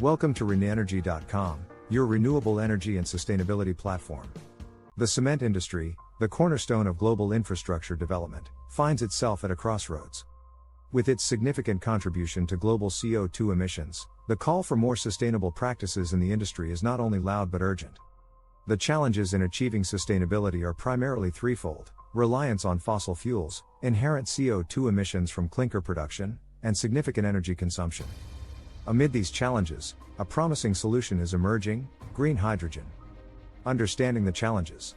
Welcome to RenEnergy.com, your renewable energy and sustainability platform. The cement industry, the cornerstone of global infrastructure development, finds itself at a crossroads. With its significant contribution to global CO2 emissions, the call for more sustainable practices in the industry is not only loud but urgent. The challenges in achieving sustainability are primarily threefold: reliance on fossil fuels, inherent CO2 emissions from clinker production, and significant energy consumption. Amid these challenges, a promising solution is emerging: green hydrogen. Understanding the challenges.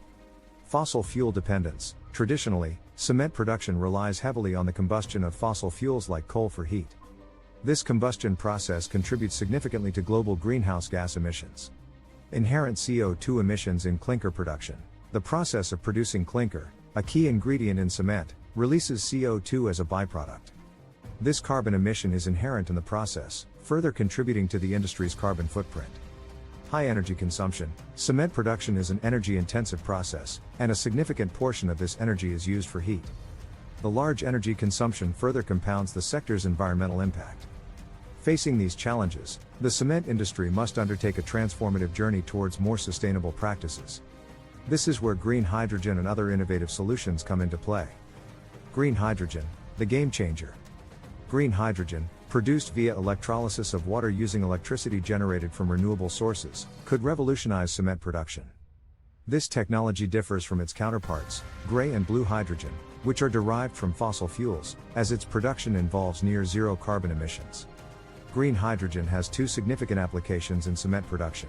Fossil fuel dependence. Traditionally, cement production relies heavily on the combustion of fossil fuels like coal for heat. This combustion process contributes significantly to global greenhouse gas emissions. Inherent CO2 emissions in clinker production. The process of producing clinker, a key ingredient in cement, releases CO2 as a byproduct. This carbon emission is inherent in the process, further contributing to the industry's carbon footprint. High energy consumption. Cement production is an energy-intensive process, and a significant portion of this energy is used for heat. The large energy consumption further compounds the sector's environmental impact. Facing these challenges, the cement industry must undertake a transformative journey towards more sustainable practices. This is where green hydrogen and other innovative solutions come into play. Green hydrogen, the game changer. Green hydrogen, produced via electrolysis of water using electricity generated from renewable sources, could revolutionize cement production. This technology differs from its counterparts, gray and blue hydrogen, which are derived from fossil fuels, as its production involves near-zero carbon emissions. Green hydrogen has two significant applications in cement production.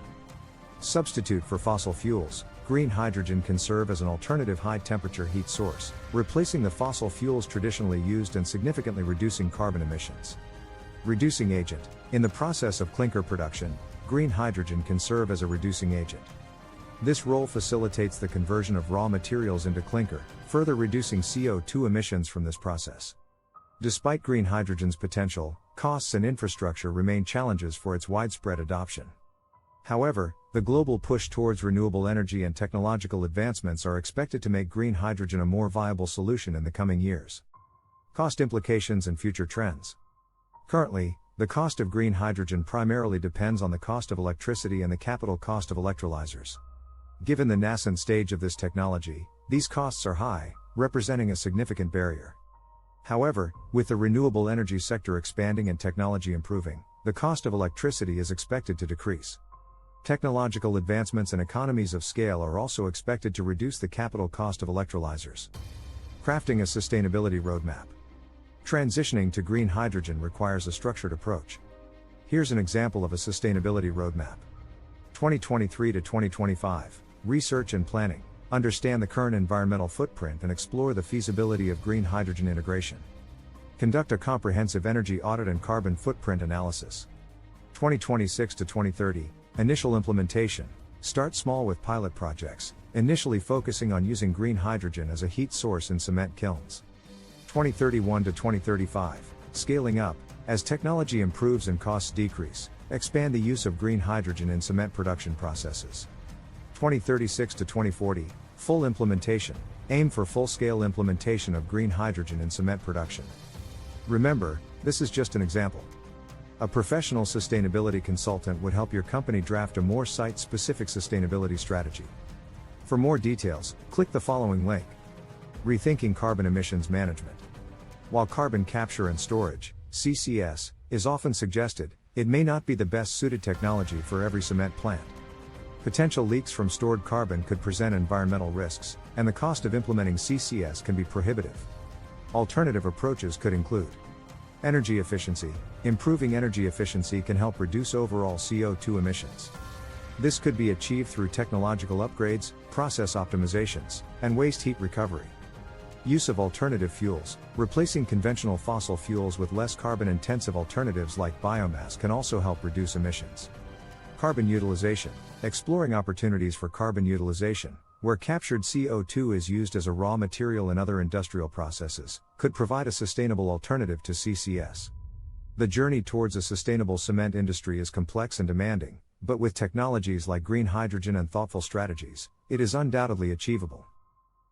Substitute for fossil fuels, green hydrogen can serve as an alternative high-temperature heat source, replacing the fossil fuels traditionally used and significantly reducing carbon emissions. Reducing agent. In the process of clinker production, green hydrogen can serve as a reducing agent. This role facilitates the conversion of raw materials into clinker, further reducing CO2 emissions from this process. Despite green hydrogen's potential, costs and infrastructure remain challenges for its widespread adoption. However, the global push towards renewable energy and technological advancements are expected to make green hydrogen a more viable solution in the coming years. Cost implications and future trends. Currently, the cost of green hydrogen primarily depends on the cost of electricity and the capital cost of electrolyzers. Given the nascent stage of this technology, these costs are high, representing a significant barrier. However, with the renewable energy sector expanding and technology improving, the cost of electricity is expected to decrease. Technological advancements and economies of scale are also expected to reduce the capital cost of electrolyzers. Crafting a sustainability roadmap. Transitioning to green hydrogen requires a structured approach. Here's an example of a sustainability roadmap. 2023 to 2025. Research and planning. Understand the current environmental footprint and explore the feasibility of green hydrogen integration. Conduct a comprehensive energy audit and carbon footprint analysis. 2026 to 2030. Initial implementation. Start small with pilot projects, initially focusing on using green hydrogen as a heat source in cement kilns. 2031 to 2035. Scaling up. As technology improves and costs decrease, expand the use of green hydrogen in cement production processes. 2036 to 2040. Full implementation. Aim for full-scale implementation of green hydrogen in cement production. Remember, this is just an example. A professional sustainability consultant would help your company draft a more site-specific sustainability strategy. For more details, click the following link. Rethinking carbon emissions management. While carbon capture and storage, CCS, is often suggested, it may not be the best suited technology for every cement plant. Potential leaks from stored carbon could present environmental risks, and the cost of implementing CCS can be prohibitive. Alternative approaches could include energy efficiency. Improving energy efficiency can help reduce overall CO2 emissions. This could be achieved through technological upgrades, process optimizations, and waste heat recovery. Use of alternative fuels. Replacing conventional fossil fuels with less carbon-intensive alternatives like biomass can also help reduce emissions. Carbon utilization. Exploring opportunities for carbon utilization, where captured CO2 is used as a raw material in other industrial processes, could provide a sustainable alternative to CCS. The journey towards a sustainable cement industry is complex and demanding, but with technologies like green hydrogen and thoughtful strategies, it is undoubtedly achievable.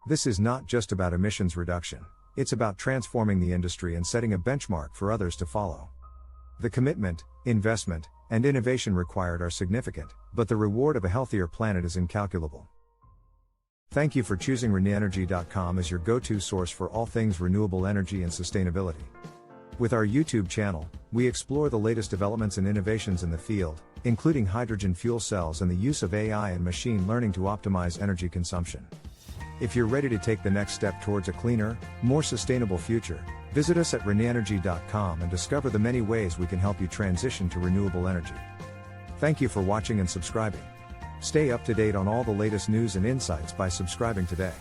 This is not just about emissions reduction, it's about transforming the industry and setting a benchmark for others to follow. The commitment, investment, and innovation required are significant, but the reward of a healthier planet is incalculable. Thank you for choosing ReneEnergy.com as your go-to source for all things renewable energy and sustainability. With our YouTube channel, we explore the latest developments and innovations in the field, including hydrogen fuel cells and the use of AI and machine learning to optimize energy consumption. If you're ready to take the next step towards a cleaner, more sustainable future, visit us at ReneEnergy.com and discover the many ways we can help you transition to renewable energy. Thank you for watching and subscribing. Stay up to date on all the latest news and insights by subscribing today.